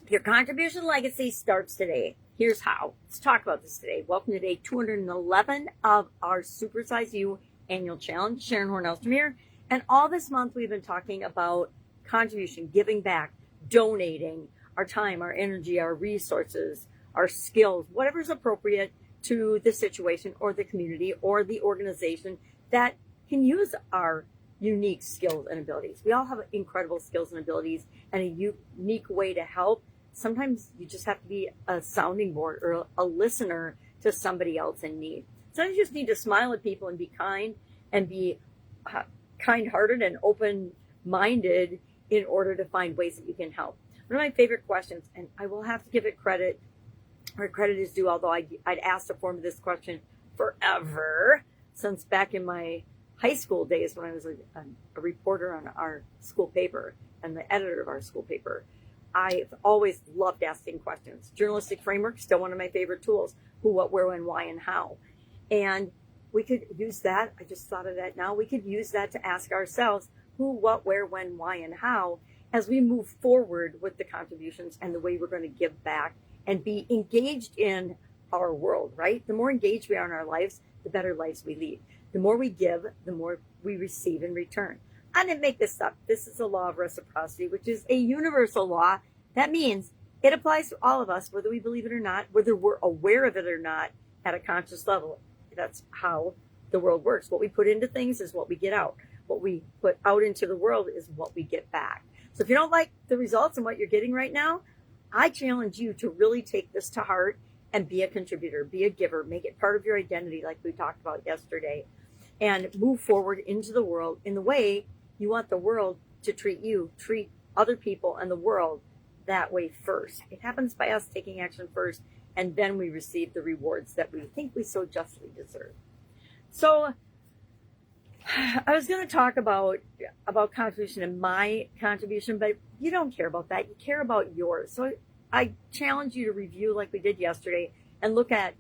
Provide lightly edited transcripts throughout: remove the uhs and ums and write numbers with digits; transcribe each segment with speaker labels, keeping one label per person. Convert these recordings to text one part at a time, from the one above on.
Speaker 1: Your contribution legacy starts today. Here's how. Let's talk about this today. Welcome to day 211 of our Supersize You annual challenge. Sharon Horne-Ellstrom here. And all this month we've been talking about contribution, giving back, donating our time, our energy, our resources, our skills, whatever is appropriate to the situation or the community or the organization that can use our unique skills and abilities. We all have incredible skills and abilities and a unique way to help. Sometimes you just have to be a sounding board or a listener to somebody else in need. Sometimes you just need to smile at people and be kind and be kind-hearted and open-minded in order to find ways that you can help. One of my favorite questions, and I will have to give it credit where credit is due, although I'd asked to form this question forever, since back in my high school days when I was a reporter on our school paper and the editor of our school paper. I've always loved asking questions. Journalistic framework, still one of my favorite tools. Who, what, where, when, why, and how. And we could use that. I just thought of that now. We could use that to ask ourselves who, what, where, when, why, and how as we move forward with the contributions and the way we're going to give back and be engaged in our world, right? The more engaged we are in our lives, the better lives we lead. The more we give, the more we receive in return. I didn't make this up. This is the law of reciprocity, which is a universal law. That means it applies to all of us, whether we believe it or not, whether we're aware of it or not at a conscious level. That's how the world works. What we put into things is what we get out. What we put out into the world is what we get back. So if you don't like the results and what you're getting right now, I challenge you to really take this to heart and be a contributor, be a giver, make it part of your identity like we talked about yesterday, and move forward into the world in the way you want the world to treat you, treat other people and the world that way first. It happens by us taking action first, and then we receive the rewards that we think we so justly deserve. So I was going to talk about contribution and my contribution, but you don't care about that. You care about yours. So I challenge you to review like we did yesterday and look at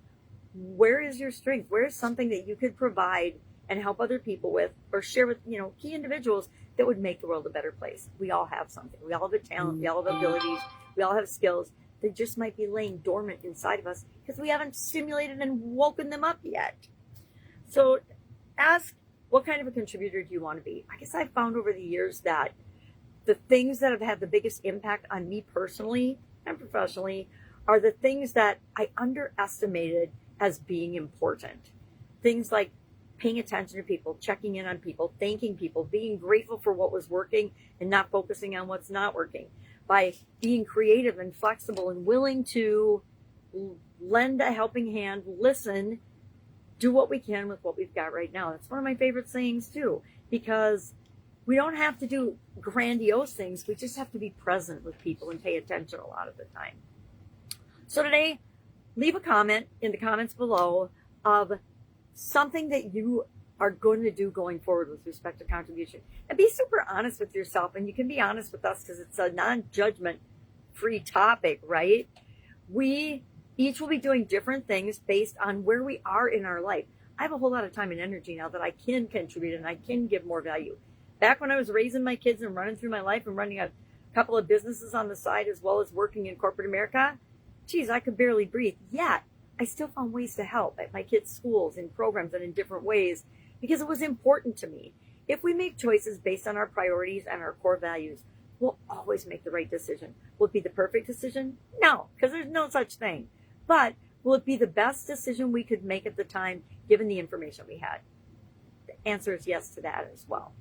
Speaker 1: where is your strength? Where is something that you could provide and help other people with or share with, key individuals that would make the world a better place. We all have something. We all have a talent. We all have abilities. We all have skills. They just might be laying dormant inside of us because we haven't stimulated and woken them up yet. So ask, what kind of a contributor do you want to be? I guess I've found over the years that the things that have had the biggest impact on me personally and professionally are the things that I underestimated as being important. Things like paying attention to people, checking in on people, thanking people, being grateful for what was working and not focusing on what's not working. By being creative and flexible and willing to lend a helping hand, listen, do what we can with what we've got right now. That's one of my favorite sayings too, because we don't have to do grandiose things. We just have to be present with people and pay attention a lot of the time. So today, leave a comment in the comments below of something that you are going to do going forward with respect to contribution. And be super honest with yourself. And you can be honest with us because it's a non-judgment free topic, right? We each will be doing different things based on where we are in our life. I have a whole lot of time and energy now that I can contribute and I can give more value. Back when I was raising my kids and running through my life and running a couple of businesses on the side as well as working in corporate America, geez, I could barely breathe. Yet, I still found ways to help at my kids' schools, in programs, and in different ways because it was important to me. If we make choices based on our priorities and our core values, we'll always make the right decision. Will it be the perfect decision? No, because there's no such thing. But will it be the best decision we could make at the time given the information we had? The answer is yes to that as well.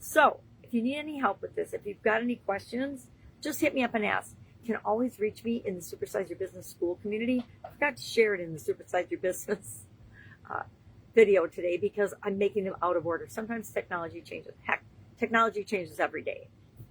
Speaker 1: So if you need any help with this, if you've got any questions, just hit me up and ask. You can always reach me in the Supersize Your Business School community. I forgot to share it in the Supersize Your Business video today because I'm making them out of order. Sometimes technology changes. Heck, technology changes every day.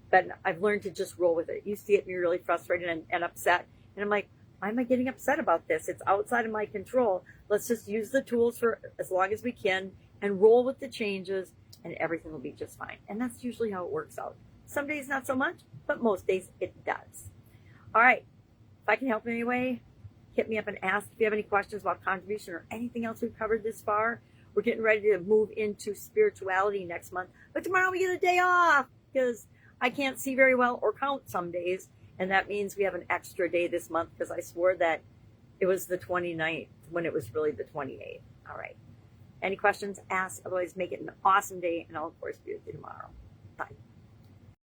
Speaker 1: But I've learned to just roll with it. It used to get me really frustrated and upset. And I'm like, why am I getting upset about this? It's outside of my control. Let's just use the tools for as long as we can and roll with the changes and everything will be just fine. And that's usually how it works out. Some days not so much, but most days it does. All right, if I can help in any way, hit me up and ask if you have any questions about contribution or anything else we've covered this far. We're getting ready to move into spirituality next month, but tomorrow we get a day off because I can't see very well or count some days, And that means we have an extra day this month because I swore that it was the 29th when it was really the 28th. All right. Any questions? Ask. Otherwise, make it an awesome day, and I'll, of course, be with you tomorrow. Bye.